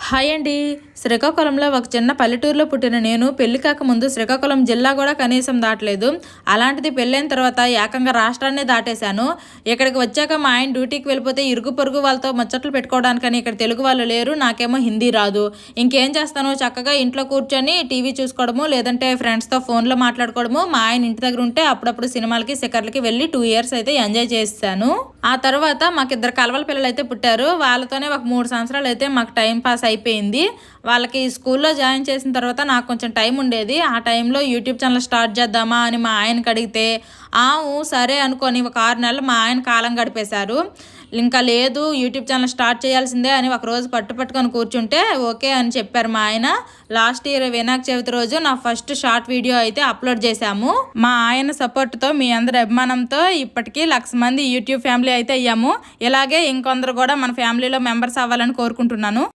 Hi అండి. శ్రీకాకుళంలో ఒక చిన్న పల్లెటూరులో పుట్టిన నేను పెళ్లి కాకముందు శ్రీకాకుళం జిల్లా కూడా కనీసం దాటలేదు. అలాంటిది పెళ్ళైన తర్వాత ఏకంగా రాష్ట్రాన్ని దాటేశాను. ఇక్కడికి వచ్చాక మా ఆయన డ్యూటీకి వెళ్ళిపోతే ఇరుగు పొరుగు వాళ్ళతో ముచ్చట్లు పెట్టుకోవడానికని ఇక్కడ తెలుగు వాళ్ళు లేరు. నాకేమో హిందీ రాదు. ఇంకేం చేస్తాను, చక్కగా ఇంట్లో కూర్చొని టీవీ చూసుకోవడము, లేదంటే ఫ్రెండ్స్తో ఫోన్లో మాట్లాడుకోవడము. మా ఆయన ఇంటి దగ్గర ఉంటే అప్పుడప్పుడు సినిమాలకి షికార్లకి వెళ్ళి 2 ఇయర్స్ అయితే ఎంజాయ్ చేశాను. ఆ తర్వాత మాకు 2 కలవల పిల్లలు అయితే పుట్టారు. వాళ్ళతోనే ఒక 3 సంవత్సరాలు అయితే మాకు టైం పాస్ అయిపోయింది. వాళ్ళకి స్కూల్లో జాయిన్ చేసిన తర్వాత నాకు కొంచెం టైం ఉండేది. ఆ టైంలో యూట్యూబ్ ఛానల్ స్టార్ట్ చేద్దామా అని మా ఆయనకి అడిగితే సరే అనుకొని ఒక 6 నెలలు మా ఆయన కాలం గడిపేశారు. ఇంకా లేదు, యూట్యూబ్ ఛానల్ స్టార్ట్ చేయాల్సిందే అని ఒకరోజు పట్టుకొని కూర్చుంటే ఓకే అని చెప్పారు మా ఆయన. లాస్ట్ ఇయర్ వినాయక చవితి రోజు నా ఫస్ట్ షార్ట్ వీడియో అయితే అప్లోడ్ చేశాము. మా ఆయన సపోర్ట్తో, మీ అందరి అభిమానంతో ఇప్పటికీ 1,00,000 మంది యూట్యూబ్ ఫ్యామిలీ అయితే అయ్యాము. ఇలాగే ఇంకొందరు కూడా మన ఫ్యామిలీలో మెంబర్స్ అవ్వాలని కోరుకుంటున్నాను.